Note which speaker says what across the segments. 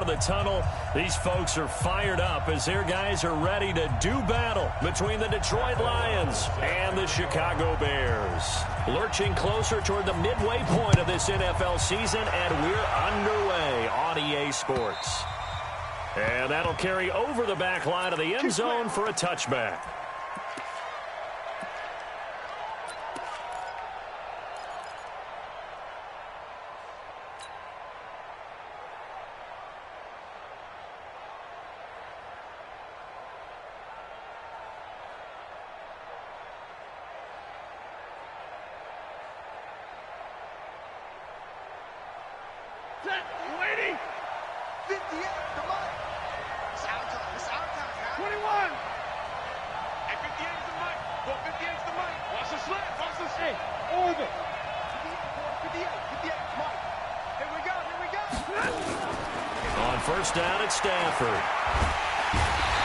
Speaker 1: of the tunnel. These folks are fired up as their guys are ready to do battle between the Detroit Lions and the Chicago Bears. Lurching closer toward the midway point of this NFL season, and we're underway on EA Sports. And that'll carry over the back line of the end zone for a touchback.
Speaker 2: Waiting. 58, come on. It's our time. It's our time, guys. 21. Hey, 58 is the mic. Well, 58 is the mic. Watch the slip. Watch the slip. Hey, over. 58, 58, Mike. Here we go. Here we go.
Speaker 1: On first down, it's Stafford.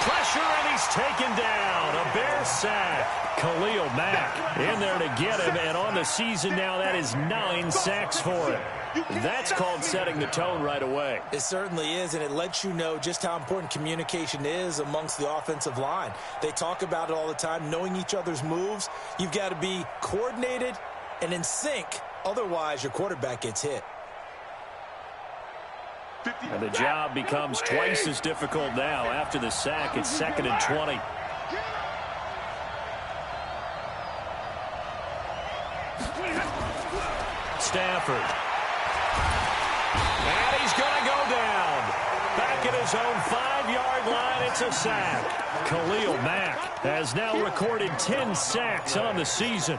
Speaker 1: Pressure, and he's taken down. A Bear sack. Khalil Mack in there to get him, and on the season now, that is 9 sacks for him. That's called setting the tone right away.
Speaker 3: It certainly is, and it lets you know just how important communication is amongst the offensive line. They talk about it all the time, knowing each other's moves. You've got to be coordinated and in sync. Otherwise, your quarterback gets hit.
Speaker 1: And the job becomes twice as difficult now. After the sack, it's 2nd and 20. Stafford. And he's going to go down. Back at his own 5-yard line, it's a sack. Khalil Mack has now recorded 10 sacks on the season.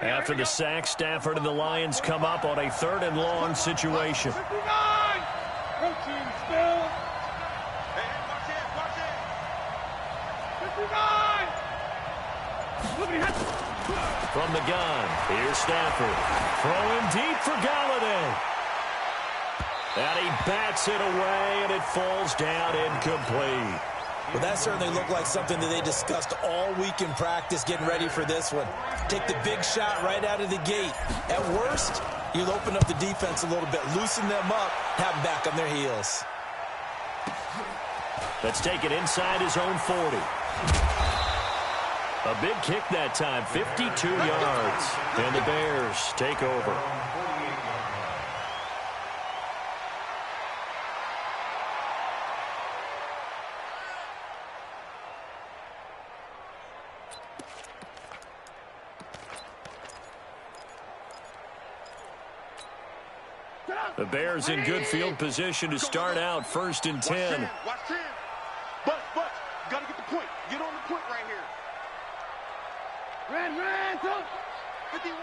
Speaker 1: After the sack, Stafford and the Lions come up on a 3rd and long situation.
Speaker 2: 59. Routine still. Hey, watch it, watch it. 59.
Speaker 1: From the gun, here's Stafford. Throwing deep for Galladay. And he bats it away, and it falls down incomplete.
Speaker 3: Well, that certainly looked like something that they discussed all week in practice getting ready for this one. Take the big shot right out of the gate. At worst, you'll open up the defense a little bit, loosen them up, have them back on their heels.
Speaker 1: Let's take it inside his own 40. A big kick that time, 52 yards. And the Bears take over. The Bears in good field position to start out 1st and 10.
Speaker 2: Watch 10. But, you got to get the point. Get on the point right here. Ran, go. 51.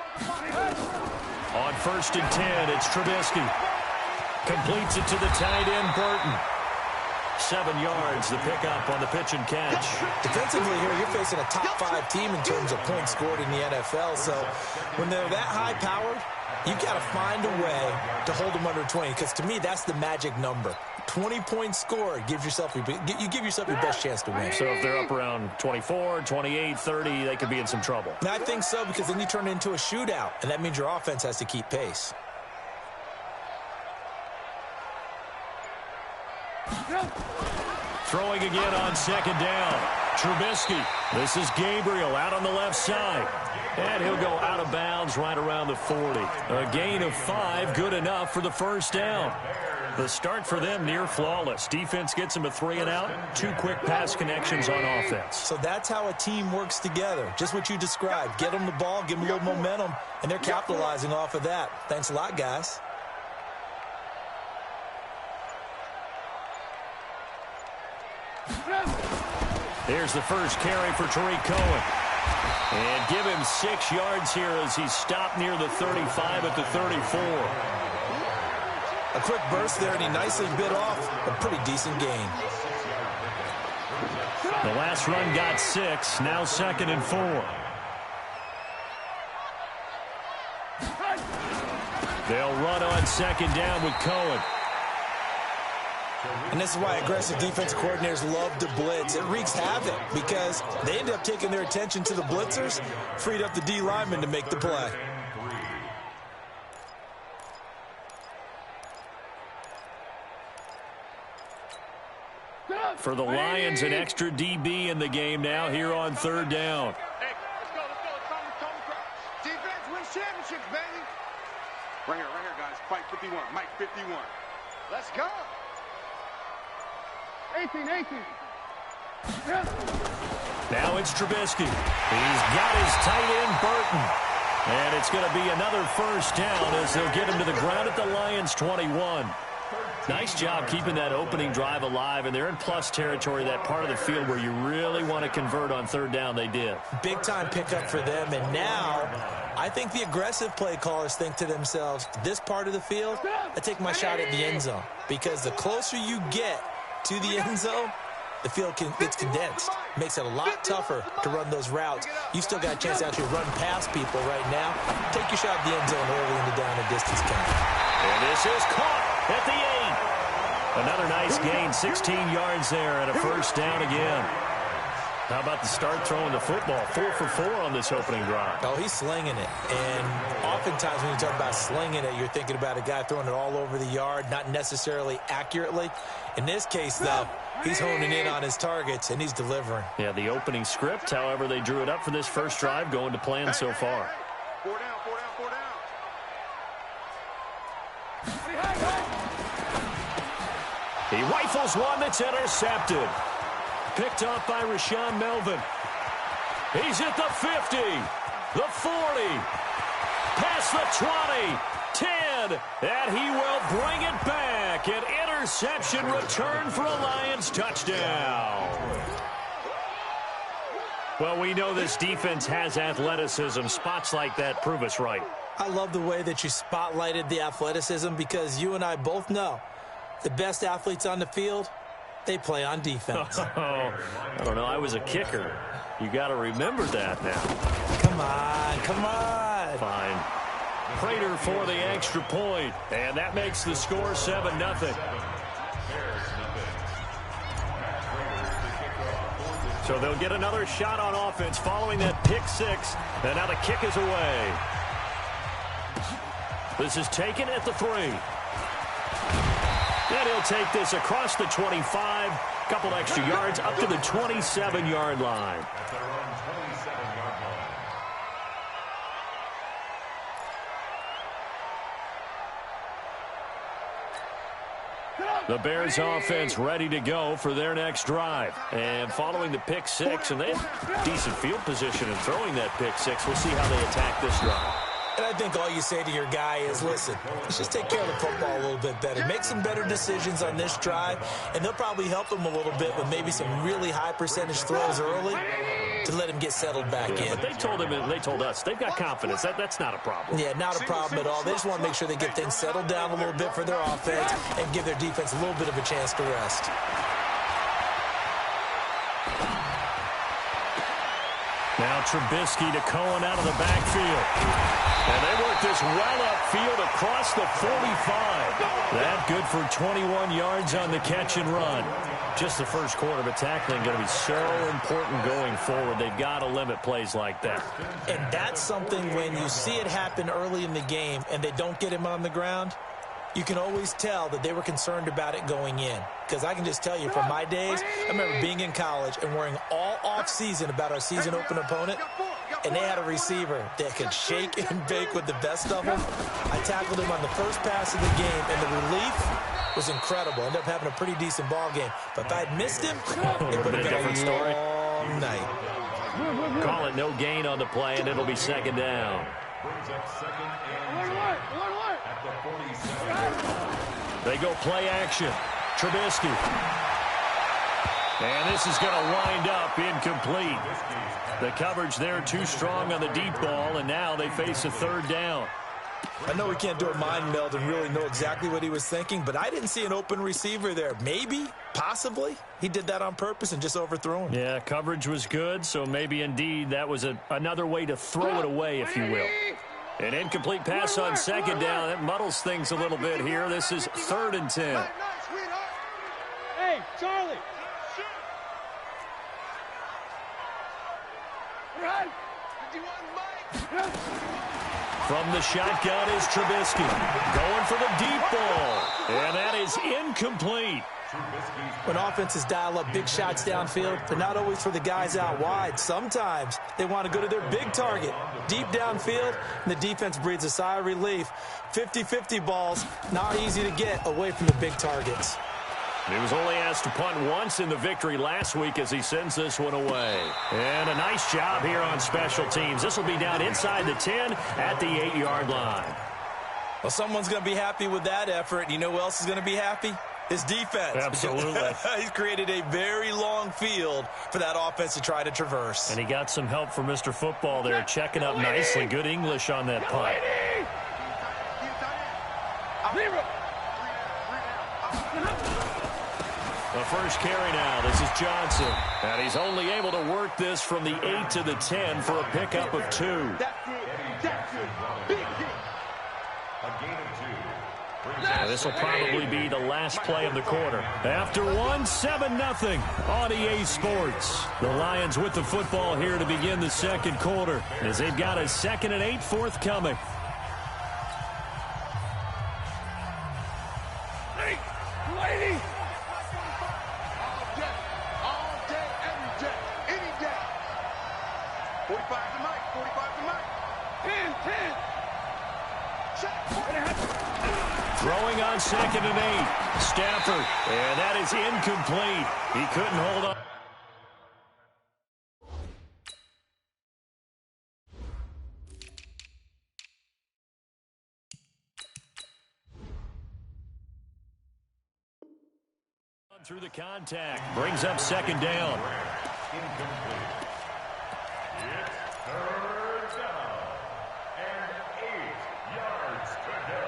Speaker 1: On 1st and 10, it's Trubisky. Completes it to the tight end, Burton. 7 yards, the pickup on the pitch and catch.
Speaker 3: Defensively here, you're facing a top 5 team in terms of points scored in the NFL. So when they're that high-powered, you've got to find a way to hold them under 20, because to me, that's the magic number. 20 points scored gives yourself you give yourself your best chance to win.
Speaker 1: So if they're up around 24, 28, 30, they could be in some trouble.
Speaker 3: And I think so, because then you turn it into a shootout, and that means your offense has to keep pace.
Speaker 1: Throwing again on 2nd down. Trubisky. This is Gabriel out on the left side. And he'll go out of bounds right around the 40. A gain of 5, good enough for the 1st down. The start for them near flawless. Defense gets them a 3 and out. 2 quick pass connections on offense.
Speaker 3: So that's how a team works together. Just what you described. Get them the ball, give them a little momentum, and they're capitalizing off of that. Thanks a lot, guys.
Speaker 1: Here's the first carry for Tariq Cohen. And give him 6 yards here as he's stopped near the 35 at the 34.
Speaker 3: A quick burst there, and he nicely bit off a pretty decent gain.
Speaker 1: The last run got 6, now 2nd and 4. They'll run on 2nd down with Cohen.
Speaker 3: And this is why aggressive defensive coordinators love to blitz. It wreaks havoc because they end up taking their attention to the blitzers, freed up the D lineman to make the play.
Speaker 1: For the Lions, an extra DB in the game now here on third down.
Speaker 2: Hey, let's go. Defense wins championships, baby. Right here, guys. Fight 51. Mike 51. Let's go. 18.
Speaker 1: Now it's Trubisky. He's got his tight end, Burton. And it's going to be another first down as they'll get him to the ground at the Lions' 21. Nice job keeping that opening drive alive, and they're in plus territory, that part of the field where you really want to convert on third down. They did. Big-time pickup for them, and now I think the aggressive play callers think to themselves, this part of the field, I take my shot at the end zone, because the closer you get to the end zone, the field gets condensed. Makes it a lot tougher to run those routes. You still got a chance to actually run past people right now. Take your shot at the end zone early in the down and distance count. And this is caught at the 8. Another nice gain, 16 yards there, and a first down again. How about the start throwing the football? 4 for 4 on this opening drive. Oh, he's slinging it. And oftentimes when you talk about slinging it, you're thinking about a guy throwing it all over the yard, not necessarily accurately. In this case, though, he's honing in on his targets, and he's delivering. Yeah, the opening script, however, they drew it up for this first drive, going to plan so far.
Speaker 2: 4 down.
Speaker 1: He rifles one that's intercepted. Picked off by Rashawn Melvin. He's at the 50, the 40, past the 20, 10, and he will bring it back. An interception return for a Lions touchdown. Well, we know this defense has athleticism. Spots like that prove us right. I love the way that you spotlighted the athleticism because you and I both know the best athletes on the field, they play on defense. Oh, I don't know. I was a kicker. You got to remember that now. Come on. Fine. Prater for the extra point, and that makes the score 7-0. So they'll get another shot on offense following that pick six, and now the kick is away. This is taken at the 3. And he'll take this across the 25, couple extra yards up to the 27-yard line. The Bears offense ready to go for their next drive. And following the pick six, and they have decent field position in throwing that pick six. We'll see how they attack this drive. And I think all you say to your guy is, listen, let's just take care of the football a little bit better. Make some better decisions on this drive, and they'll probably help him a little bit with maybe some really high percentage throws early to let him get settled back in. But they told him, and they told us, they've got confidence. That's not a problem. Yeah, not a problem at all. They just want to make sure they get things settled down a little bit for their offense and give their defense a little bit of a chance to rest. Now Trubisky to Cohen out of the backfield. And they work this well upfield across the 45. That good for 21 yards on the catch and run. Just the first quarter, but tackling going to be so important going forward. They've got to limit plays like that. And that's something when you see it happen early in the game and they don't get him on the ground, you can always tell that they were concerned about it going in. Because I can just tell you from my days, I remember being in college and worrying all off-season about our season opener opponent, and they had a receiver that could shake and bake with the best of them. I tackled him on the first pass of the game, and the relief was incredible. Ended up having a pretty decent ball game. But if I'd missed him, it would have been a long night. Call it no gain on the play, and it'll be second down. They go play action. Trubisky. And this is going to wind up incomplete. The coverage there too strong on the deep ball, and now they face a third down. I know we can't do a mind meld and really know exactly what he was thinking, but I didn't see an open receiver there. Maybe, possibly, he did that on purpose and just overthrew him. Yeah, coverage was good, so maybe indeed that was another way to throw it away, if you will. An incomplete pass on second down. That muddles things a little bit here. This is 3rd and 10.
Speaker 2: Charlie. Run. 51, Mike.
Speaker 1: From the shotgun is Trubisky. Going for the deep ball. And that is incomplete.
Speaker 3: When offenses dial up big shots downfield, they're not always for the guys out wide. Sometimes they want to go to their big target, deep downfield, and the defense breathes a sigh of relief. 50-50 balls, not easy to get away from the big targets.
Speaker 1: He was only asked to punt once in the victory last week as he sends this one away. And a nice job here on special teams. This will be down inside the 10 at the 8-yard line.
Speaker 3: Well, someone's going to be happy with that effort. And you know who else is going to be happy? His defense.
Speaker 1: Absolutely.
Speaker 3: He's created a very long field for that offense to try to traverse.
Speaker 1: And he got some help from Mr. Football there, checking up nicely. Good English on that punt. The first carry now. This is Johnson. And he's only able to work this from the 8 to the 10 for a pickup of 2. Now, this will probably be the last play of the quarter. After one, 7-0 on EA Sports. The Lions with the football here to begin the second quarter as they've got a 2nd and 8 forthcoming.
Speaker 2: Hey, lady! All day, every day, any day. 45 to Mike, 45 to Mike. 10.
Speaker 1: Throwing on 2nd and 8. Stafford. And that is incomplete. He couldn't hold on. Through the contact. Brings up 2nd down.
Speaker 4: Incomplete. It's 3rd down. And 8 yards to go.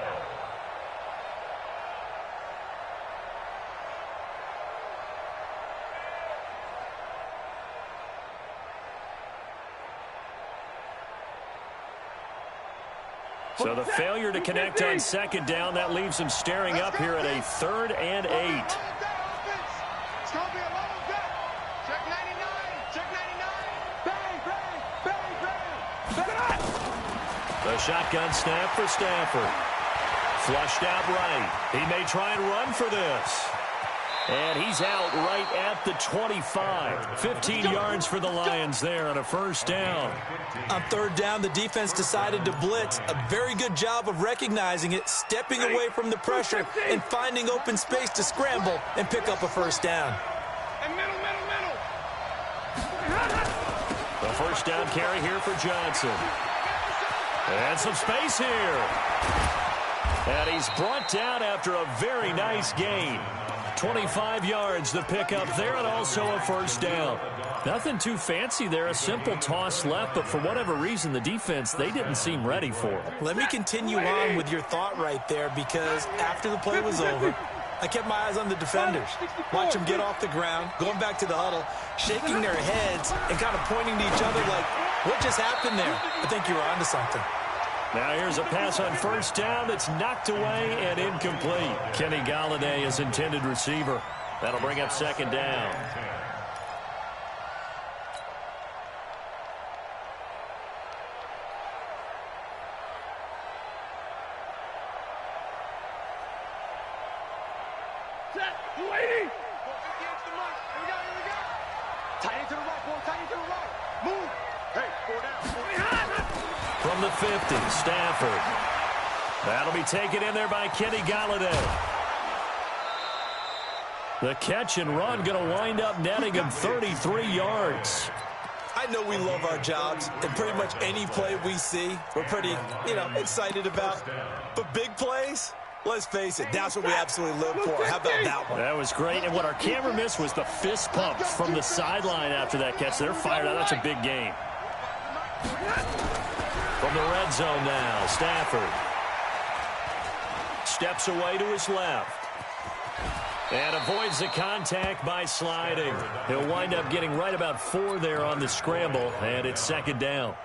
Speaker 1: So the failure to connect on 2nd down, that leaves him staring up here at a 3rd and 8.
Speaker 2: It's going to be a long day. Check 99. Check 99. Bang, bang, bang, bang.
Speaker 1: The shotgun snap for Stafford. Flushed out right. He may try and run for this. And he's out right at the 25. 15 yards for the Lions there on a 1st down.
Speaker 3: On 3rd down, the defense decided to blitz. A very good job of recognizing it, stepping away from the pressure, and finding open space to scramble and pick up a 1st down.
Speaker 2: And middle.
Speaker 1: The 1st down carry here for Johnson. And some space here. And he's brought down after a very nice gain. 25 yards the pickup there, and also a 1st down. Nothing too fancy there, a simple toss left, but for whatever reason, the defense, they didn't seem ready for it.
Speaker 3: Let me continue on with your thought right there, because after the play was over, I kept my eyes on the defenders. Watch them get off the ground, going back to the huddle, shaking their heads, and kind of pointing to each other like, what just happened there? I think you were onto something.
Speaker 1: Now here's a pass on 1st down that's knocked away and incomplete. Kenny Golladay is intended receiver. That'll bring up 2nd down.
Speaker 2: Set, lady. 50 to the mark. Here we go. Tight end to the right, boy. Tight end to the right. Move. Hey, 4 down.
Speaker 1: From the 50, Stafford. That'll be taken in there by Kenny Golladay. The catch and run going to wind up netting him 33 yards.
Speaker 3: I know we love our jobs, and pretty much any play we see, we're pretty, excited about. But big plays, let's face it, that's what we absolutely live for. How about that one?
Speaker 1: That was great, and what our camera missed was the fist pumps from the sideline after that catch. They're fired out. That's a big game. From the red zone now, Stafford steps away to his left and avoids the contact by sliding. He'll wind up getting right about 4 there on the scramble, and it's 2nd down.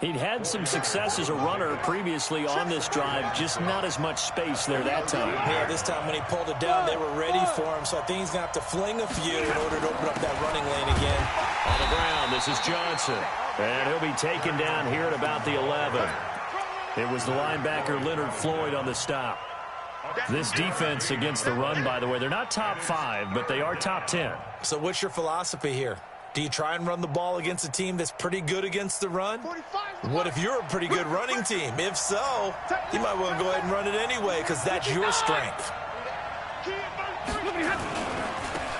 Speaker 1: He'd had some success as a runner previously on this drive, just not as much space there that time.
Speaker 3: Yeah, this time when he pulled it down, they were ready for him, so I think he's going to have to fling a few in order to open up that running lane again.
Speaker 1: On the ground, this is Johnson. And he'll be taken down here at about the 11. It was the linebacker Leonard Floyd on the stop. This defense against the run, by the way, they're not top 5, but they are top 10.
Speaker 3: So what's your philosophy here? Do you try and run the ball against a team that's pretty good against the run? What if you're a pretty good running team? If so, you might want to go ahead and run it anyway because that's your strength.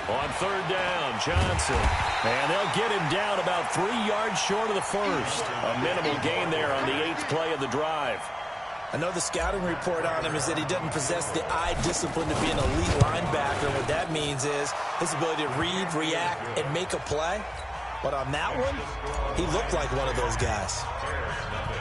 Speaker 1: On third down, Johnson. And they'll get him down about 3 yards short of the first. A minimal gain there on the 8th play of the drive.
Speaker 3: I know the scouting report on him is that he doesn't possess the eye discipline to be an elite linebacker. What that means is his ability to read, react, and make a play. But on that one, he looked like one of those guys.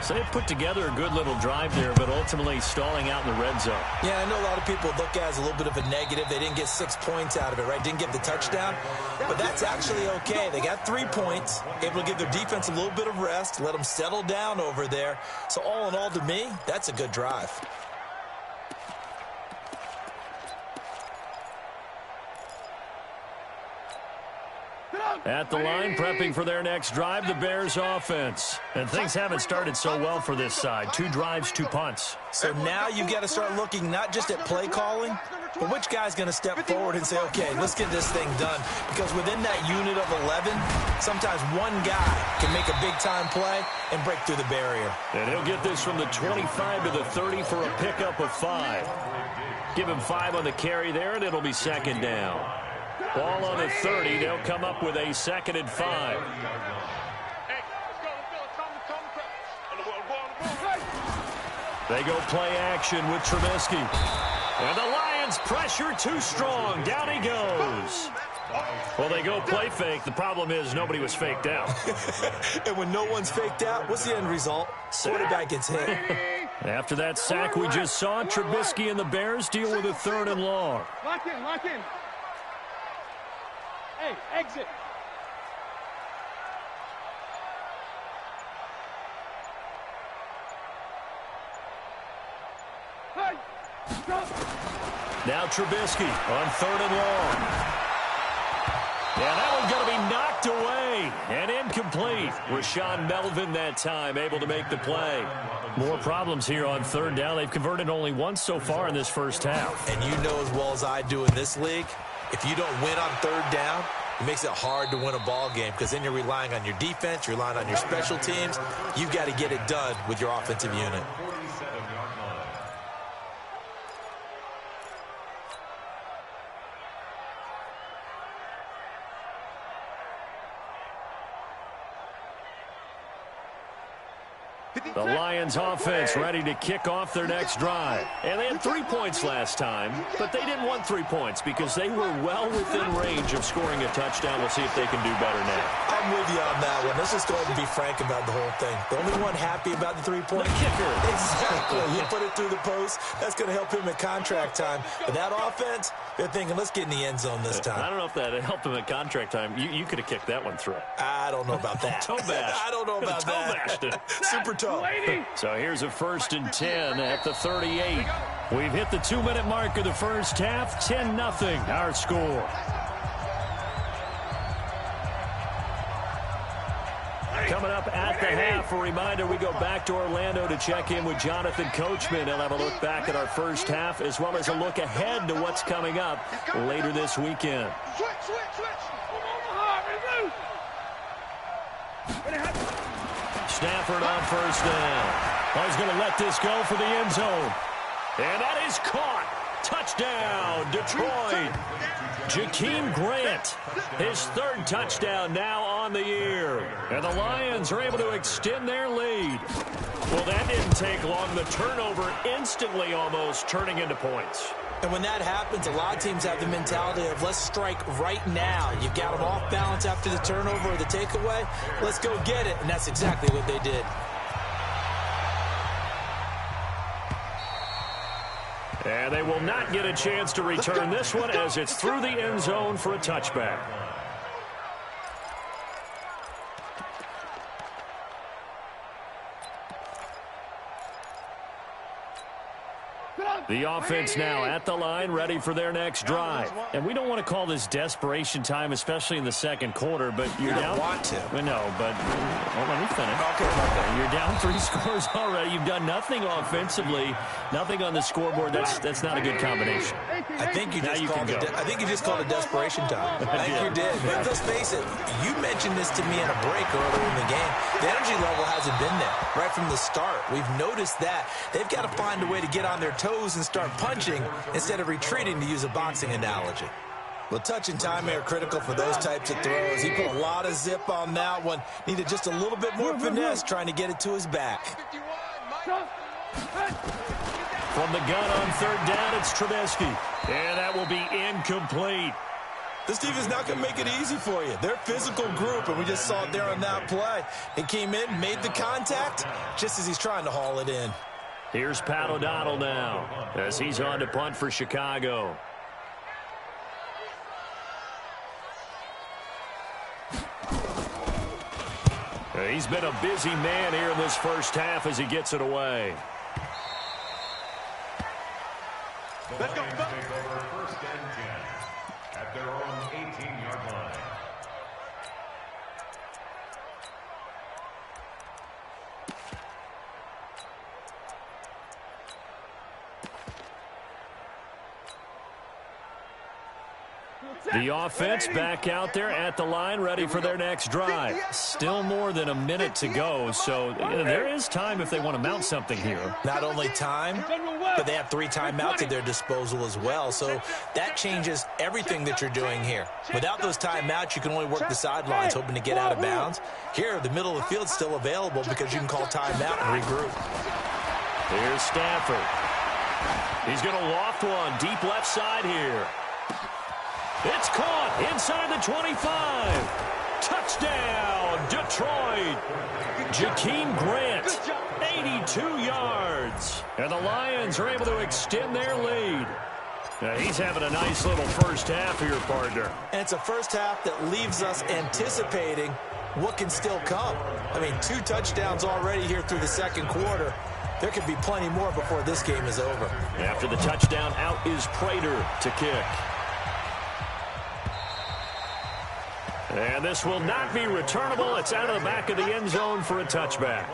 Speaker 1: So they put together a good little drive there, but ultimately stalling out in the red zone.
Speaker 3: Yeah, I know a lot of people look at it as a little bit of a negative. They didn't get 6 points out of it, right? Didn't get the touchdown. But that's actually okay. They got 3 points, able to give their defense a little bit of rest, let them settle down over there. So all in all, to me, that's a good drive.
Speaker 1: At the line, prepping for their next drive, the Bears offense. And things haven't started so well for this side. 2 drives, 2 punts.
Speaker 3: So now you've got to start looking not just at play calling, but which guy's going to step forward and say, okay, let's get this thing done. Because within that unit of 11, sometimes one guy can make a big-time play and break through the barrier.
Speaker 1: And he'll get this from the 25 to the 30 for a pickup of 5. Give him 5 on the carry there, and it'll be second down. Ball on the 30. They'll come up with a 2nd and 5. They go play action with Trubisky. And the Lions pressure too strong. Down he goes. Well, they go play fake. The problem is nobody was faked out.
Speaker 3: And when no one's faked out, what's the end result? Quarterback gets hit.
Speaker 1: After that sack we just saw, Trubisky and the Bears deal with a 3rd and long.
Speaker 2: Lock in, lock in. Hey, exit. Hey, stop.
Speaker 1: Now Trubisky on 3rd and long. Yeah, that one's going to be knocked away and incomplete. Rashaan Melvin that time able to make the play. More problems here on 3rd down. They've converted only once so far in this first half.
Speaker 3: And you know as well as I do in this league, if you don't win on 3rd down, it makes it hard to win a ball game because then you're relying on your defense, you're relying on your special teams. You've got to get it done with your offensive unit.
Speaker 1: The Lions offense ready to kick off their next drive. And they had 3 points last time, but they didn't want 3 points because they were well within range of scoring a touchdown. We'll see if they can do better now.
Speaker 3: I'm with you on that one. Let's just go ahead and be frank about the whole thing. The only one happy about the 3-point?
Speaker 1: The kicker.
Speaker 3: Exactly. You put it through the post. That's going to help him at contract time. But that offense, they're thinking, let's get in the end zone this time.
Speaker 1: I don't know if that helped him at contract time. You could have kicked that one through.
Speaker 3: I don't know about that.
Speaker 1: Toe bash.
Speaker 3: I don't know about that. Super toe.
Speaker 1: So here's a 1st and 10 at the 38. We've hit the 2-minute mark of the first half. 10-0 our score. Coming up at the half, a reminder, we go back to Orlando to check in with Jonathan Coachman. He'll have a look back at our first half as well as a look ahead to what's coming up later this weekend. Stafford on 1st down. Oh, he's going to let this go for the end zone. And that is caught. Touchdown, Detroit. Jakeem Grant, his 3rd touchdown now on the year. And the Lions are able to extend their lead. Well, that didn't take long. The turnover instantly almost turning into points.
Speaker 3: And when that happens, a lot of teams have the mentality of let's strike right now. You've got them off balance after the turnover or the takeaway. Let's go get it. And that's exactly what they did.
Speaker 1: And they will not get a chance to return this one as it's through the end zone for a touchback. The offense now at the line, ready for their next drive. And we don't want to call this desperation time, especially in the second quarter, but you're down.
Speaker 3: You want to.
Speaker 1: No, but well, let me finish.
Speaker 3: Okay.
Speaker 1: You're down 3 scores already. You've done nothing offensively, nothing on the scoreboard. That's not a good combination.
Speaker 3: I think you just called it desperation time. I think you did. But let's face it, you mentioned this to me in a break earlier in the game. The energy level hasn't been there right from the start. We've noticed that. They've got to find a way to get on their toes and start punching instead of retreating, to use a boxing analogy. Well, touch and time are critical for those types of throws. He put a lot of zip on that one. Needed just a little bit more finesse trying to get it to his back.
Speaker 1: From the gun on third down, it's Trubisky. And that will be incomplete.
Speaker 3: This team is not going to make it easy for you. They're a physical group, and we just saw it there on that play. He came in, made the contact, just as he's trying to haul it in.
Speaker 1: Here's Pat O'Donnell now, as he's on to punt for Chicago. He's been a busy man here in this first half as he gets it away.
Speaker 2: Let's go.
Speaker 4: Take over first and 10 at their own 18-yard line.
Speaker 1: The offense back out there at the line, ready for their next drive. Still more than a minute to go, so there is time if they want to mount something here.
Speaker 3: Not only time, but they have 3 timeouts at their disposal as well, so that changes everything that you're doing here. Without those timeouts, you can only work the sidelines, hoping to get out of bounds. Here, the middle of the field's still available because you can call timeout and regroup.
Speaker 1: Here's Stafford. He's going to loft one deep left side here. It's caught inside the 25. Touchdown, Detroit. Jakeem Grant, 82 yards. And the Lions are able to extend their lead. Now, he's having a nice little first half here, partner.
Speaker 3: And it's a first half that leaves us anticipating what can still come. I mean, 2 touchdowns already here through the second quarter. There could be plenty more before this game is over.
Speaker 1: After the touchdown, out is Prater to kick. And this will not be returnable. It's out of the back of the end zone for a touchback.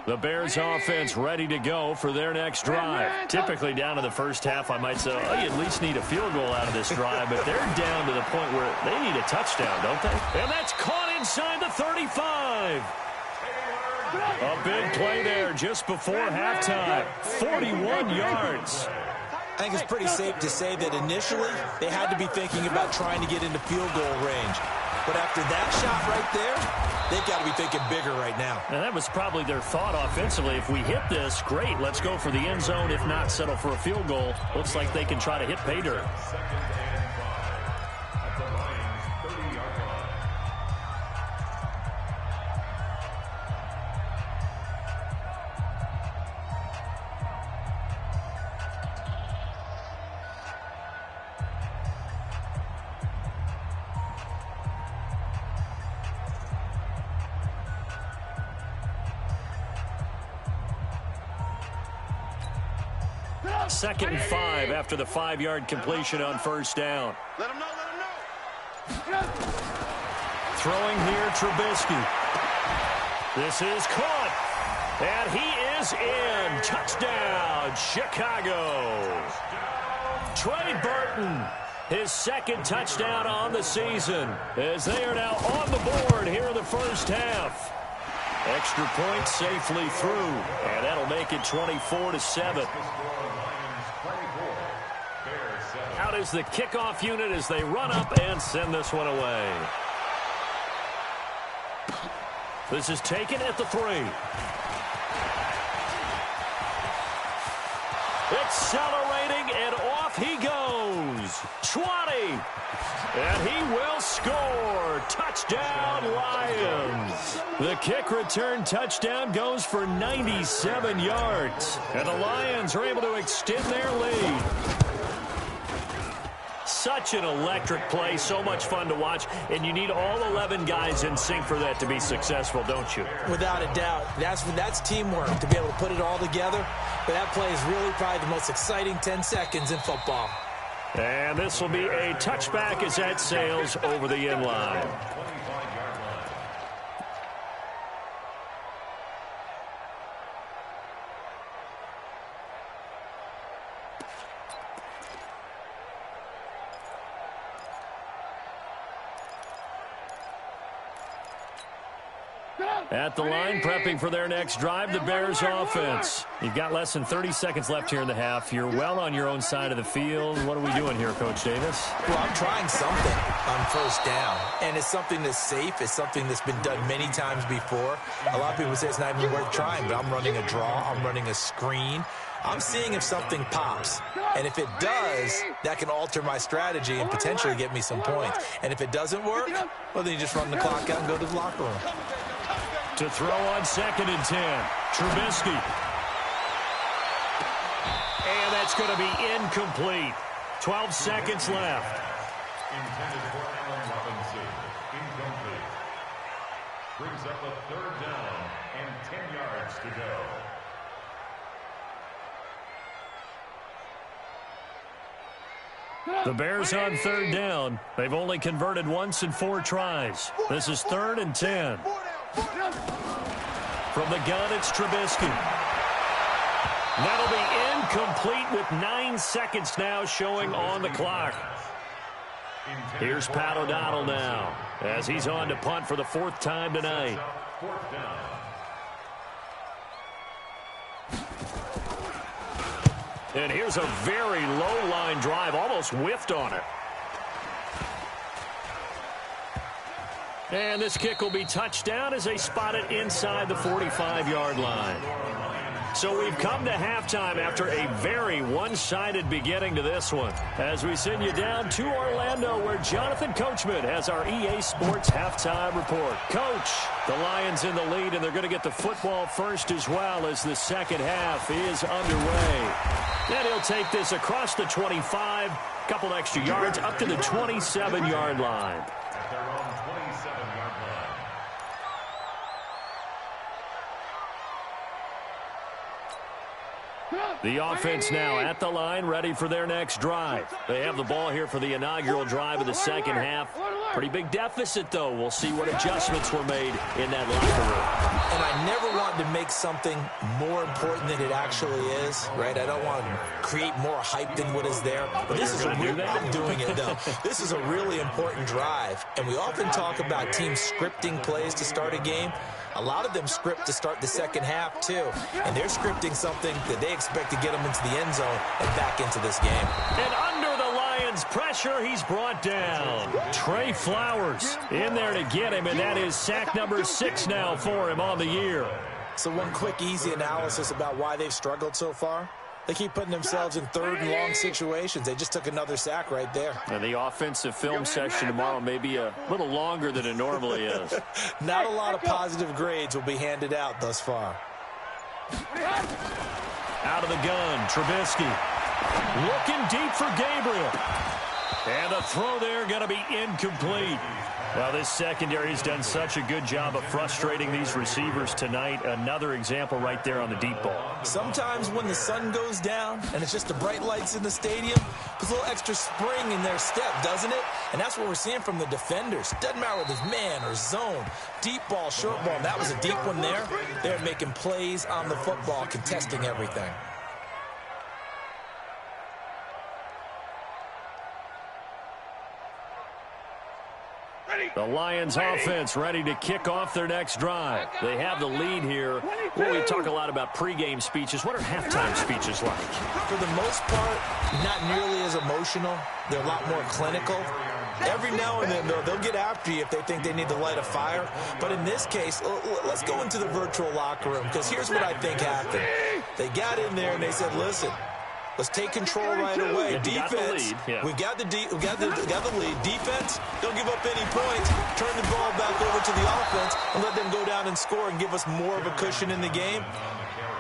Speaker 1: The Bears offense ready to go for their next drive. Typically down to the first half, I might say, oh, you at least need a field goal out of this drive, but they're down to the point where they need a touchdown, don't they? And that's caught inside the 35. A big play there just before halftime. 41 yards.
Speaker 3: I think it's pretty safe to say that initially they had to be thinking about trying to get into field goal range. But after that shot right there, they've got to be thinking bigger right now.
Speaker 1: And that was probably their thought offensively. If we hit this, great, let's go for the end zone. If not, settle for a field goal. Looks like they can try to hit pay dirt. Second and 5 after the 5-yard completion on first down.
Speaker 2: Let him know, let him know.
Speaker 1: Throwing here, Trubisky. This is caught. And he is in. Touchdown, Chicago. Trey Burton, his second touchdown on the season, as they are now on the board here in the first half. Extra point safely through, and that'll make it 24-7. Out is the kickoff unit as they run up and send this one away. This is taken at the 3. Accelerating, and off he goes. 20. And he will score. Touchdown, Lions. The kick return touchdown goes for 97 yards. And the Lions are able to extend their lead. such an electric play, so much fun to watch, and you need all 11 guys in sync for that to be successful, don't you?
Speaker 3: Without a doubt. That's teamwork, to be able to put it all together. But that play is really probably the most exciting 10 seconds in football.
Speaker 1: And this will be a touchback as that sails over the end line. At the line, prepping for their next drive, the Bears offense. You've got less than 30 seconds left here in the half. You're well on your own side of the field. What are we doing here, Coach Davis?
Speaker 3: Well, I'm trying something on first down, and it's something that's safe. It's something that's been done many times before. A lot of people say it's not even worth trying, but I'm running a draw. I'm running a screen. I'm seeing if something pops, and if it does, that can alter my strategy and potentially get me some points. And if it doesn't work, well, then you just run the clock out and go to the locker room.
Speaker 1: To throw on 2nd and 10, Trubisky. And that's going to be incomplete. 12 seconds left.
Speaker 4: Intended for Allen Robinson. Incomplete. Brings up a 3rd down and 10 yards to go.
Speaker 1: The Bears on 3rd down. They've only converted once in 4 tries. This is 3rd and 10. From the gun, it's Trubisky. That'll be incomplete with 9 seconds now showing on the clock. Here's Pat O'Donnell now as he's on to punt for the 4th time tonight.
Speaker 4: 4th down.
Speaker 1: And here's a very low-line drive, almost whiffed on it. And this kick will be touchdown as they spot it inside the 45-yard line. So we've come to halftime after a very one-sided beginning to this one. As we send you down to Orlando, where Jonathan Coachman has our EA Sports halftime report. Coach, the Lions in the lead, and they're going to get the football first as well as the second half is underway. Then he'll take this across the 25, couple extra yards up to the 27-yard line.
Speaker 4: At their own 27-yard line.
Speaker 1: The offense now at the line, ready for their next drive. They have the ball here for the inaugural drive of the second half. Pretty big deficit, though. We'll see what adjustments were made in that locker room.
Speaker 3: And I never want to make something more important than it actually is, right? I don't want to create more hype than what is there. But this is I'm doing it, though. This is a really important drive. And we often talk about teams scripting plays to start a game. A lot of them script to start the second half, too. And they're scripting something that they expect to get them into the end zone and back into this game.
Speaker 1: And under the Lions' pressure, he's brought down. Trey Flowers in there to get him, and that is sack number 6 now for him on the year.
Speaker 3: So one quick, easy analysis about why they've struggled so far. They keep putting themselves in 3rd and long situations. They just took another sack right there.
Speaker 1: And the offensive film section tomorrow may be a little longer than it normally is.
Speaker 3: Not a lot of positive grades will be handed out thus far.
Speaker 1: Out of the gun, Trubisky. Looking deep for Gabriel. And the throw there going to be incomplete. Well, this secondary has done such a good job of frustrating these receivers tonight. Another example right there on the deep ball.
Speaker 3: Sometimes when the sun goes down and it's just the bright lights in the stadium, puts a little extra spring in their step, doesn't it? And that's what we're seeing from the defenders. Doesn't matter whether it's man or zone, deep ball, short ball. And that was a deep one there. They're making plays on the football, contesting everything.
Speaker 1: The Lions offense ready to kick off their next drive. They have the lead here. Well, we talk a lot about pregame speeches. What are halftime speeches like?
Speaker 3: For the most part, not nearly as emotional. They're a lot more clinical. Every now and then, though, they'll get after you if they think they need to light a fire. But in this case, let's go into the virtual locker room, because here's what I think happened. They got in there and they said, listen, Let's take control right away.
Speaker 1: Yeah,
Speaker 3: Defense, we got the lead. Defense, don't give up any points. Turn the ball back over to the offense and let them go down and score and give us more of a cushion in the game.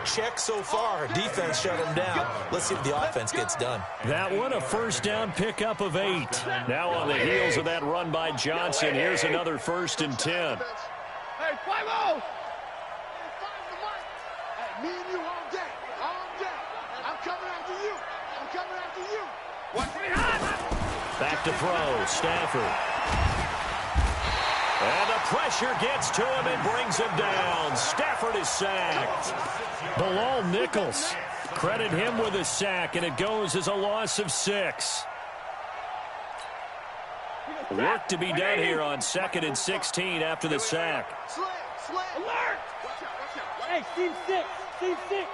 Speaker 3: Check so far. Defense shut them down. Let's see what the offense gets done.
Speaker 1: That one, a first down pickup of 8. Now on the heels of that run by Johnson, here's another 1st and 10.
Speaker 2: Hey, 5-0. Hey, me and you all day. All day. I'm coming after you. I'm coming after you. Watch me high.
Speaker 1: Back to throw. Stafford. And the pressure gets to him and brings him down. Stafford is sacked. Bilal Nichols. Credit him with a sack, and it goes as a loss of 6. Work to be done here on 2nd and 16 after the sack.
Speaker 2: Alert! Hey, Steve 6. Steve 6.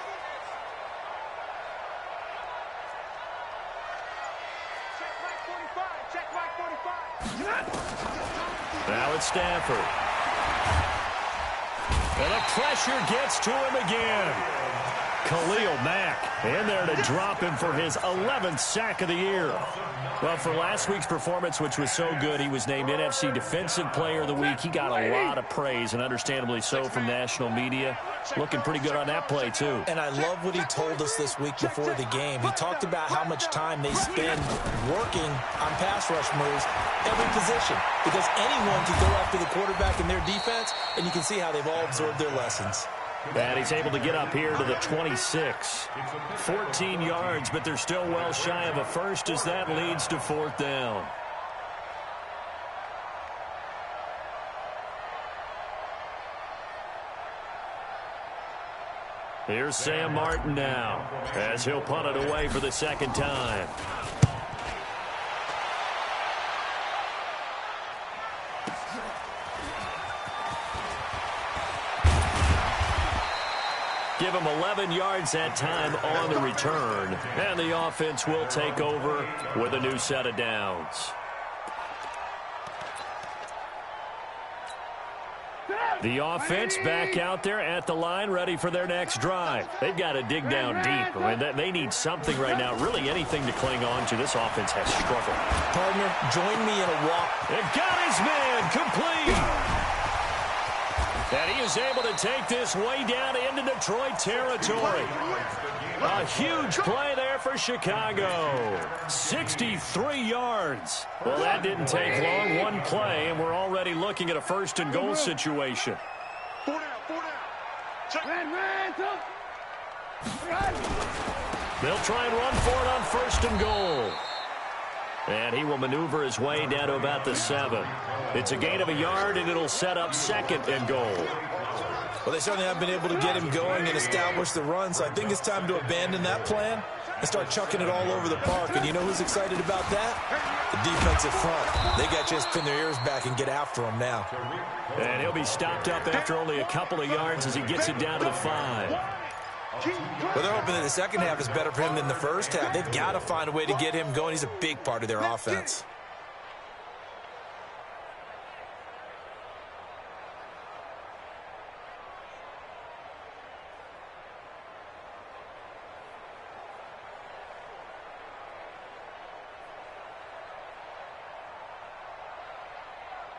Speaker 2: Check Mike 45. Check Mike 45.
Speaker 1: Now it's Stafford. And the pressure gets to him again. Khalil Mack in there to drop him for his 11th sack of the year. Well, for last week's performance, which was so good, he was named NFC Defensive Player of the Week. He got a lot of praise, and understandably so, from national media. Looking pretty good on that play, too.
Speaker 3: And I love what he told us this week before the game. He talked about how much time they spend working on pass rush moves, every position, because anyone can go after the quarterback in their defense, and you can see how they've all absorbed their lessons.
Speaker 1: And he's able to get up here to the 26. 14 yards, but they're still well shy of a first as that leads to 4th down. Here's Sam Martin now as he'll punt it away for the 2nd time. Give him 11 yards that time on the return. And the offense will take over with a new set of downs. The offense back out there at the line, ready for their next drive. They've got to dig down deep. I mean, they need something right now, really anything to cling on to. This offense has struggled.
Speaker 3: Partner, join me in a walk.
Speaker 1: And got his man complete. And he is able to take this way down into Detroit territory. A huge play there for Chicago. 63 yards. Well, that didn't take long. One play, and we're already looking at a 1st and goal situation.
Speaker 2: 4 down, 4 down. Check. Run.
Speaker 1: They'll try and run for it on 1st and goal. And he will maneuver his way down to about the 7. It's a gain of a yard, and it'll set up 2nd and goal.
Speaker 3: Well, they certainly have been able to get him going and establish the run, so I think it's time to abandon that plan and start chucking it all over the park. And you know who's excited about that? The defensive front. They got to just pin their ears back and get after him now.
Speaker 1: And he'll be stopped up after only a couple of yards as he gets it down to the 5.
Speaker 3: Well, they're hoping that the second half is better for him than the first half. They've got to find a way to get him going. He's a big part of their offense.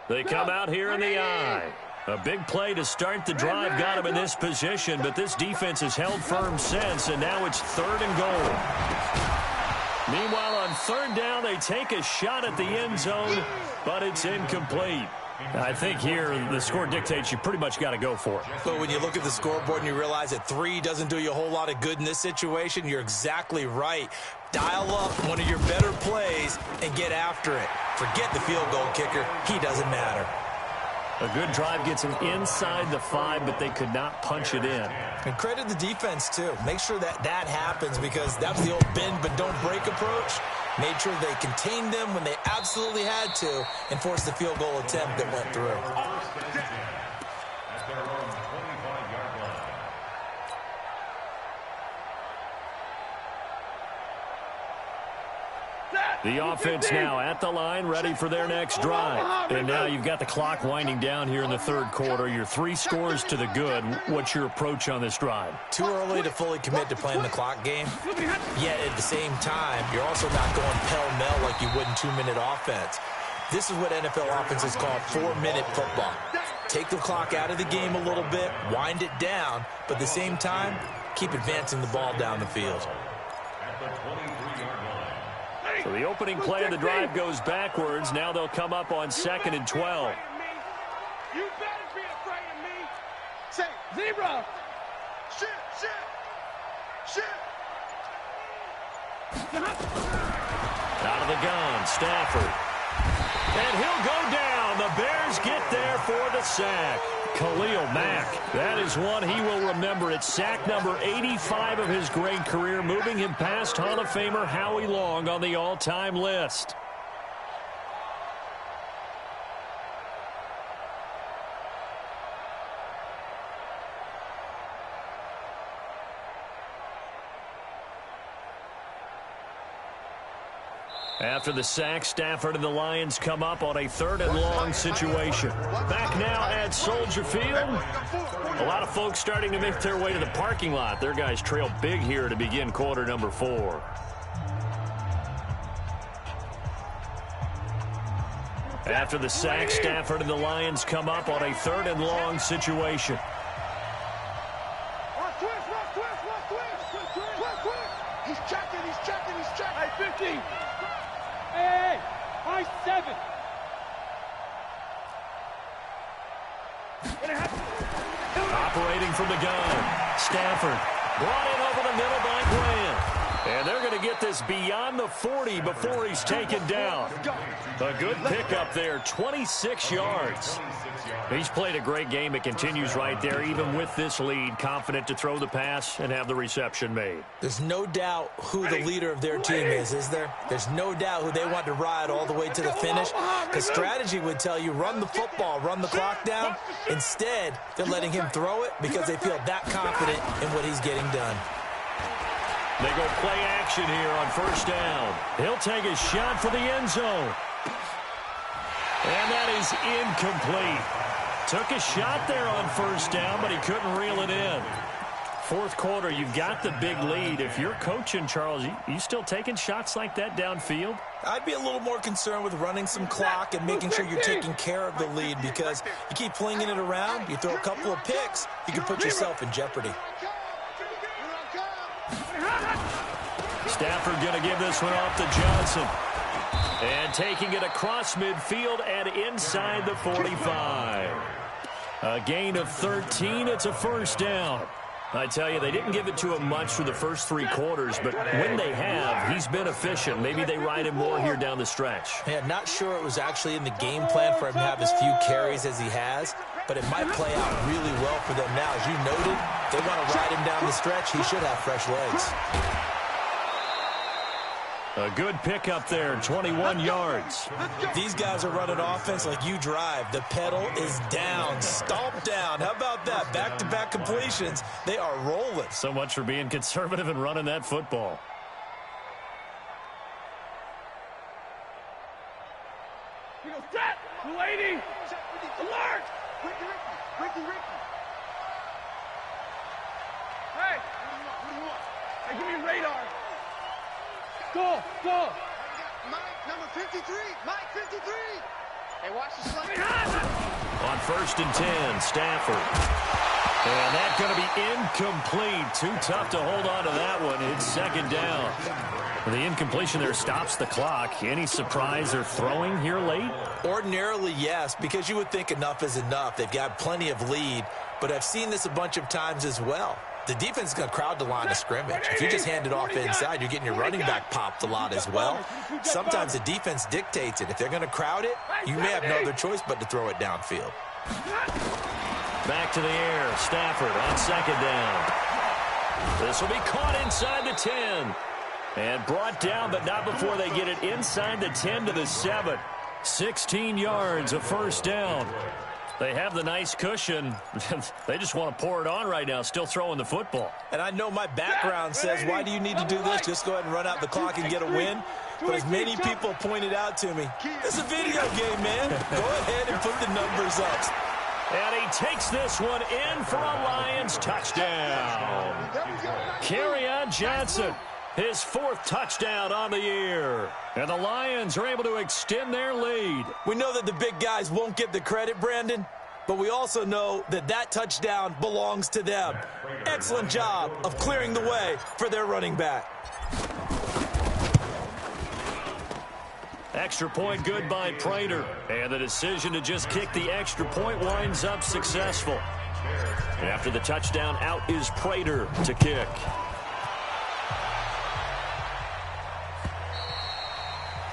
Speaker 1: They come out here in the eye. A big play to start the drive got him in this position, but this defense has held firm since, and now it's 3rd and goal. Meanwhile, on 3rd down, they take a shot at the end zone, but it's incomplete. I think here the score dictates you pretty much got to go for it.
Speaker 3: But when you look at the scoreboard and you realize that 3 doesn't do you a whole lot of good in this situation, you're exactly right. Dial up one of your better plays and get after it. Forget the field goal kicker. He doesn't matter.
Speaker 1: A good drive gets them inside the 5, but they could not punch it in.
Speaker 3: And credit the defense, too. Make sure that that happens, because that was the old bend but don't break approach. Made sure they contained them when they absolutely had to and forced the field goal attempt that went through.
Speaker 4: At their own 25-yard line.
Speaker 1: The offense now at the line, ready for their next drive. And now you've got the clock winding down here in the third quarter. You're 3 scores to the good. What's your approach on this drive?
Speaker 3: Too early to fully commit to playing the clock game. Yet at the same time, you're also not going pell-mell like you would in 2-minute offense. This is what NFL offenses call 4-minute football. Take the clock out of the game a little bit, wind it down, but at the same time, keep advancing the ball down the field.
Speaker 1: So the opening play of the drive goes backwards. Now they'll come up on 2nd and 12.
Speaker 2: You better be afraid of me. Say, zebra. Shit.
Speaker 1: Out of the gun, Stafford. And he'll go down. The Bears get there for the sack. Khalil Mack. That is one he will remember. It's sack number 85 of his great career, moving him past Hall of Famer Howie Long on the all-time list. After the sack, Stafford and the Lions come up on a 3rd and long situation. Back now at Soldier Field. A lot of folks starting to make their way to the parking lot. Their guys trail big here to begin quarter number 4. After the sack, Stafford and the Lions come up on a 3rd and long situation.
Speaker 2: He's checking. Hey, 50. Hey, I 7.
Speaker 1: Operating from the gun, Stafford brought in over the middle by Grant. And they're going to get this beyond the 40 before he's taken down. A good pickup there, 26 yards. He's played a great game. It continues right there, even with this lead, confident to throw the pass and have the reception made.
Speaker 3: There's no doubt who the leader of their team is there? There's no doubt who they want to ride all the way to the finish. Because strategy would tell you, run the football, run the clock down. Instead, they're letting him throw it because they feel that confident in what he's getting done.
Speaker 1: They go play action here on 1st down. He'll take a shot for the end zone. And that is incomplete. Took a shot there on 1st down, but he couldn't reel it in. 4th quarter, you've got the big lead. If you're coaching, Charles, you still taking shots like that downfield?
Speaker 3: I'd be a little more concerned with running some clock and making sure you're taking care of the lead, because you keep flinging it around, you throw a couple of picks, you can put yourself in jeopardy.
Speaker 1: Stafford going to give this one off to Johnson. And taking it across midfield and inside the 45. A gain of 13. It's a 1st down. I tell you, they didn't give it to him much through the first 3 quarters, but when they have, he's been efficient. Maybe they ride him more here down the stretch.
Speaker 3: Yeah, not sure it was actually in the game plan for him to have as few carries as he has, but it might play out really well for them now. As you noted, they want to ride him down the stretch. He should have fresh legs.
Speaker 1: A good pickup there, 21 yards.
Speaker 3: These guys are running offense like you drive. The pedal is down, stomp down. How about that? Back-to-back completions. They are rolling.
Speaker 1: So much for being conservative and running that football.
Speaker 2: We go set. 280. Alert. Ricky. Hey. What do you want? Hey, give me radar. Go. Mike, number 53. Mike, 53. Hey, watch the slide.
Speaker 1: On 1st and 10, Stafford. And that's going to be incomplete. Too tough to hold on to that one. It's 2nd down. The incompletion there stops the clock. Any surprise they're throwing here late?
Speaker 3: Ordinarily, yes, because you would think enough is enough. They've got plenty of lead, but I've seen this a bunch of times as well. The defense is going to crowd the line of scrimmage. If you just hand it off inside, you're getting your running back popped a lot as well. Sometimes the defense dictates it. If they're going to crowd it, you may have no other choice but to throw it downfield.
Speaker 1: Back to the air. Stafford on 2nd down. This will be caught inside the 10. And brought down, but not before they get it inside the 10 to the 7. 16 yards, a 1st down. They have the nice cushion. They just want to pour it on right now, still throwing the football.
Speaker 3: And I know my background says, why do you need to do this? Just go ahead and run out the clock and get a win. But as many people pointed out to me, it's a video game, man. Go ahead and put the numbers up.
Speaker 1: And he takes this one in for a Lions touchdown. Kerryon Johnson, his 4th touchdown on the year. And the Lions are able to extend their lead.
Speaker 3: We know that the big guys won't get the credit, Brandon, but we also know that that touchdown belongs to them. Excellent job of clearing the way for their running back.
Speaker 1: Extra point good by Prater. And the decision to just kick the extra point winds up successful. And after the touchdown, out is Prater to kick.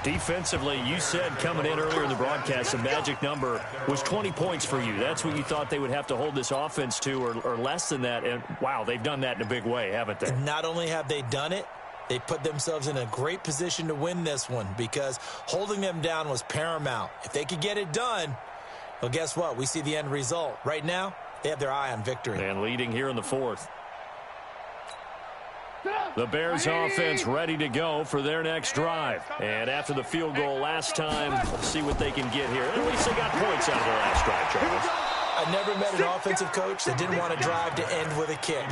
Speaker 1: Defensively, you said coming in earlier in the broadcast, the magic number was 20 points for you. That's what you thought they would have to hold this offense to, or less than that. And, wow, they've done that in a big way, haven't they?
Speaker 3: And not only have they done it, they put themselves in a great position to win this one because holding them down was paramount. If they could get it done, well, guess what? We see the end result. Right now, they have their eye on victory.
Speaker 1: And leading here in the 4th. The Bears offense ready to go for their next drive. And after the field goal last time, we'll see what they can get here. At least they got points out of the last drive, Charles.
Speaker 3: I never met an offensive coach that didn't want to drive to end with a kick.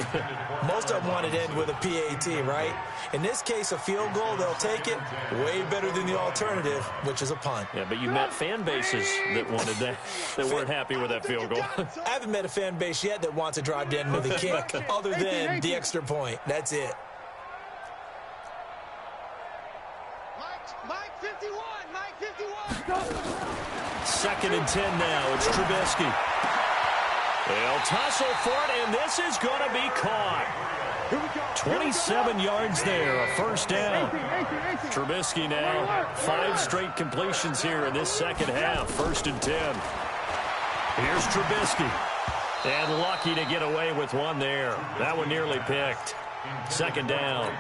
Speaker 3: Most of them wanted to end with a PAT, right? In this case, a field goal, they'll take it. Way better than the alternative, which is a punt.
Speaker 1: Yeah, but you met fan bases that wanted that weren't happy with that field goal.
Speaker 3: I haven't met a fan base yet that wants to drive to end with a kick, other than the extra point. That's it.
Speaker 2: Mike 51, Mike 51.
Speaker 1: 2nd and 10 now. It's Trubisky. They'll tussle for it, and this is going to be caught. 27 yards there, a first down. Trubisky now, 5 straight completions here in this second half. 1st and 10. Here's Trubisky. And lucky to get away with one there. That one nearly picked. 2nd down.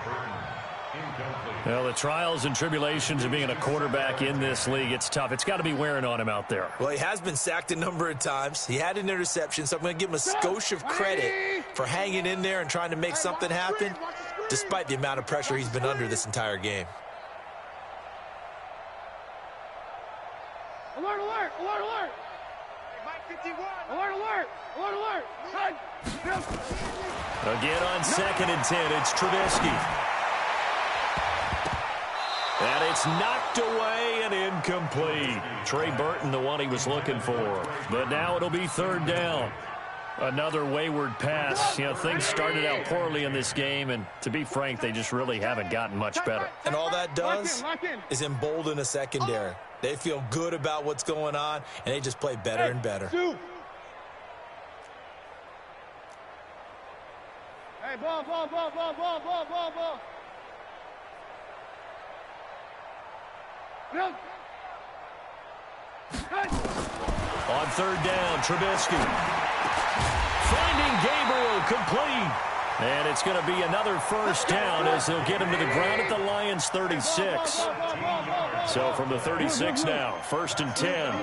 Speaker 1: Well, the trials and tribulations of being a quarterback in this league, it's tough. It's got to be wearing on him out there.
Speaker 3: Well, he has been sacked a number of times. He had an interception, so I'm going to give him a skosh of credit for hanging in there and trying to make something happen, despite the amount of pressure he's been under this entire game.
Speaker 2: Alert, alert, alert, alert. Mike 51. Alert, alert, alert, alert.
Speaker 1: Again on 2nd and 10, it's Trubisky. And it's knocked away and incomplete. Trey Burton, the one he was looking for. But now it'll be 3rd down. Another wayward pass. You know, things started out poorly in this game, and to be frank, they just really haven't gotten much better.
Speaker 3: And all that does is embolden a secondary. They feel good about what's going on, and they just play better and better.
Speaker 2: Hey, ball, ball, ball, ball, ball, ball, ball, ball.
Speaker 1: On 3rd down, Trubisky. Finding Gabriel complete. And it's going to be another first down as they'll get him to the ground at the Lions' 36. So from the 36 now, 1st and 10.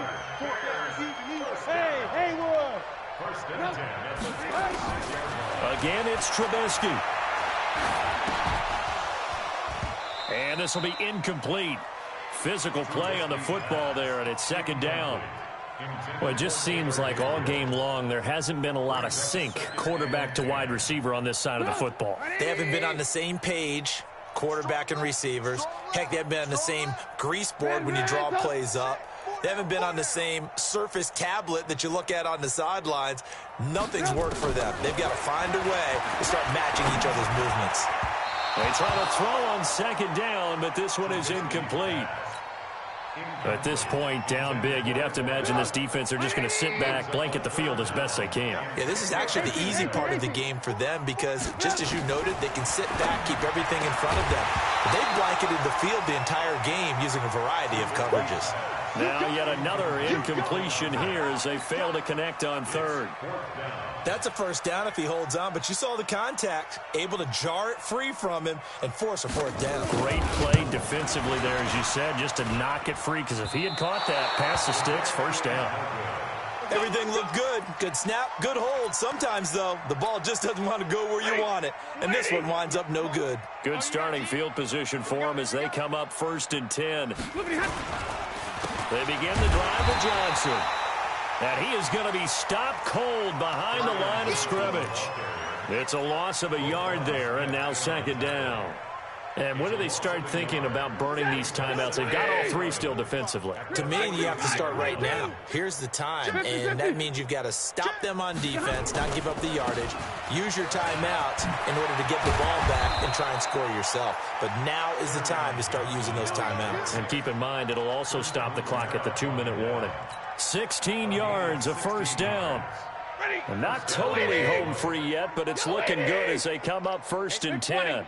Speaker 2: Hey, Haywood.
Speaker 1: Again, it's Trubisky. And this will be incomplete. Physical play on the football there, and it's 2nd down. Well, it just seems like all game long there hasn't been a lot of sync quarterback to wide receiver on this side of the football.
Speaker 3: They haven't been on the same page, quarterback and receivers. Heck, they haven't been on the same grease board when you draw plays up. They haven't been on the same Surface tablet that you look at on the sidelines. Nothing's worked for them. They've got to find a way to start matching each other's movements.
Speaker 1: They try to throw on 2nd down, but this one is incomplete. At this point, down big, you'd have to imagine this defense, they're just going to sit back, blanket the field as best they can.
Speaker 3: Yeah, this is actually the easy part of the game for them because, just as you noted, they can sit back, keep everything in front of them. But they've blanketed the field the entire game using a variety of coverages.
Speaker 1: Now yet another incompletion here as they fail to connect on 3rd.
Speaker 3: That's a first down if he holds on, but you saw the contact, able to jar it free from him and force a 4th down.
Speaker 1: Great play defensively there, as you said, just to knock it free, because if he had caught that, pass the sticks, 1st down.
Speaker 3: Everything looked good. Good snap, good hold. Sometimes, though, the ball just doesn't want to go where you want it. And this one winds up no good.
Speaker 1: Good starting field position for them as they come up 1st and 10. They begin the drive with Johnson. And he is going to be stopped cold behind the line of scrimmage. It's a loss of a yard there, and now 2nd down. And when do they start thinking about burning these timeouts? They've got all 3 still defensively.
Speaker 3: To me, you have to start right now. Here's the time, and that means you've got to stop them on defense, not give up the yardage, use your timeouts in order to get the ball back and try and score yourself. But now is the time to start using those timeouts.
Speaker 1: And keep in mind, it'll also stop the clock at the 2-minute warning. 16 yards, a 1st down. And not totally home free yet, but it's looking good as they come up 1st and 10.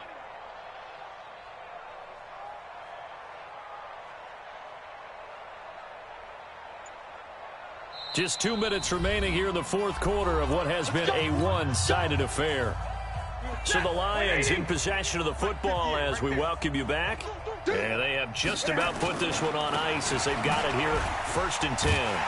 Speaker 1: Just 2 minutes remaining here in the 4th quarter of what has been a one-sided affair. So the Lions in possession of the football as we welcome you back. And they have just about put this one on ice as they've got it here 1st and 10.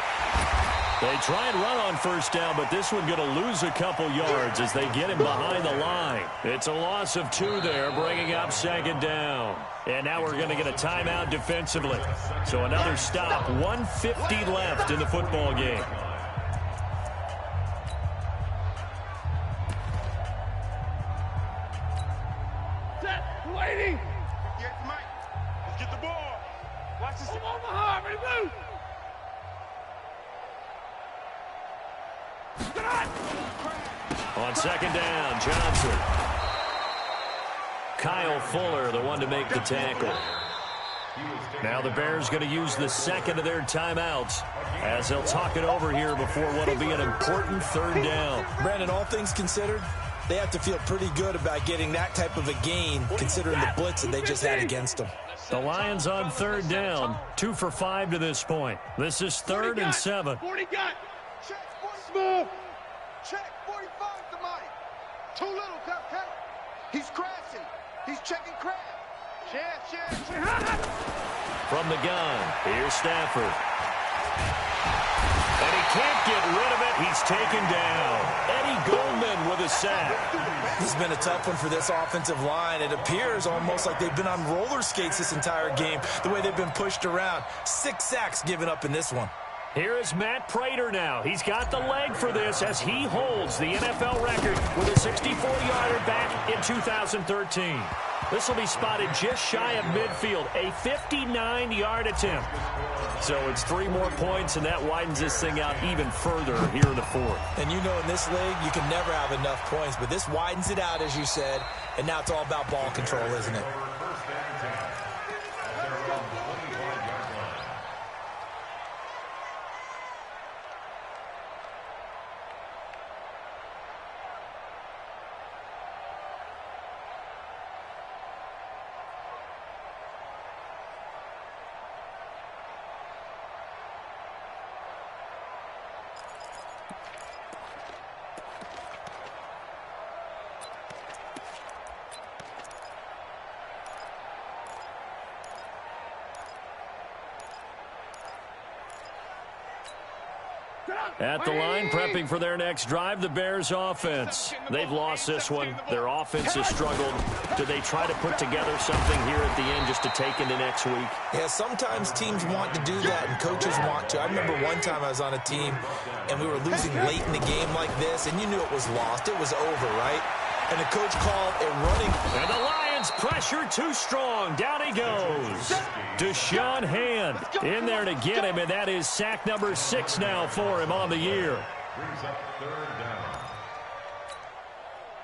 Speaker 1: They try and run on 1st down, but this one going to lose a couple yards as they get him behind the line. It's a loss of 2 there, bringing up 2nd down. And now we're going to get a timeout defensively. So another stop, 1:50 left in the football game.
Speaker 2: Set, waiting. Get the mic. Let's get the ball. Watch this. Come on, Mahar, ready, move.
Speaker 1: On 2nd down, Johnson. Kyle Fuller, the one to make the tackle. Now the Bears going to use the 2nd of their timeouts as they'll talk it over here before what will be an important 3rd down.
Speaker 3: Brandon, all things considered, they have to feel pretty good about getting that type of a gain considering the blitz that they just had against them.
Speaker 1: The Lions on 3rd down, 2 for 5 to this point. This is 3rd and 7.
Speaker 2: 40 got. Check, smooth. Check, 45 to Mike. Too little, count. He's crashing. He's checking crash. Share.
Speaker 1: From the gun, here's Stafford. And he can't get rid of it. He's taken down. Eddie Goldman with a sack.
Speaker 3: This has been a tough one for this offensive line. It appears almost like they've been on roller skates this entire game, the way they've been pushed around. 6 sacks given up in this one.
Speaker 1: Here is Matt Prater now. He's got the leg for this as he holds the NFL record with a 64-yarder back in 2013. This will be spotted just shy of midfield, a 59-yard attempt. So it's 3 more points, and that widens this thing out even further here in the 4th.
Speaker 3: And you know in this league, you can never have enough points, but this widens it out, as you said, and now it's all about ball control, isn't it?
Speaker 1: At the line, prepping for their next drive, the Bears offense. They've lost this one. Their offense has struggled. Do they try to put together something here at the end just to take into next week?
Speaker 3: Yeah, sometimes teams want to do that and coaches want to. I remember one time I was on a team and we were losing late in the game like this, and you knew it was lost. It was over, right? And the coach called a running.
Speaker 1: And the Lions pressure too strong. Down he goes. Deshaun Hand in there to get him, and that is sack number 6 now for him on the year.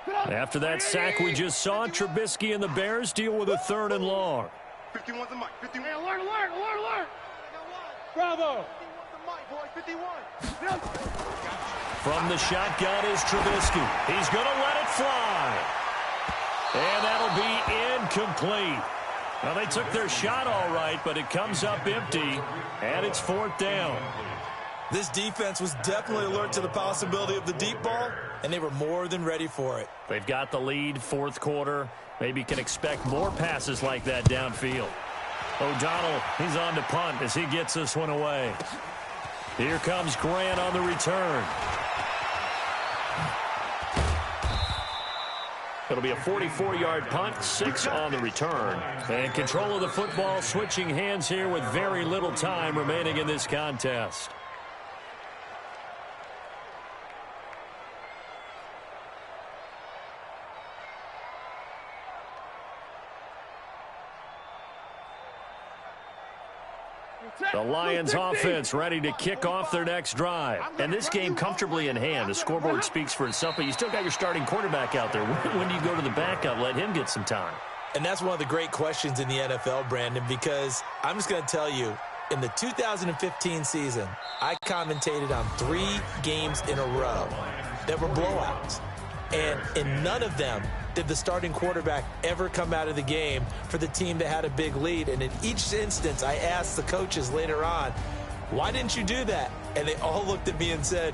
Speaker 1: After that sack we just saw, Trubisky and the Bears deal with a 3rd and long.
Speaker 2: 51's the mic. 51. Hey, alert. Bravo. 51.
Speaker 1: From the shotgun is Trubisky. He's going to let it fly. And that'll be incomplete. Well, they took their shot all right, but it comes up empty, and it's 4th down.
Speaker 3: This defense was definitely alert to the possibility of the deep ball, and they were more than ready for it.
Speaker 1: They've got the lead, 4th quarter. Maybe can expect more passes like that downfield. O'Donnell, he's on to punt as he gets this one away. Here comes Grant on the return. It'll be a 44-yard punt, 6 on the return. And control of the football switching hands here with very little time remaining in this contest. The Lions offense ready to kick off their next drive. And this game comfortably in hand. The scoreboard speaks for itself, but you still got your starting quarterback out there. When do you go to the backup, let him get some time?
Speaker 3: And that's one of the great questions in the NFL, Brandon, because I'm just going to tell you, in the 2015 season, I commentated on 3 games in a row that were blowouts. And in none of them did the starting quarterback ever come out of the game for the team that had a big lead. And in each instance, I asked the coaches later on, why didn't you do that? And they all looked at me and said,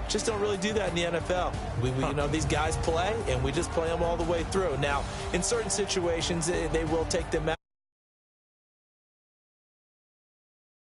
Speaker 3: just don't really do that in the NFL. You know, these guys play, and we just play them all the way through. Now, in certain situations, they will take them out.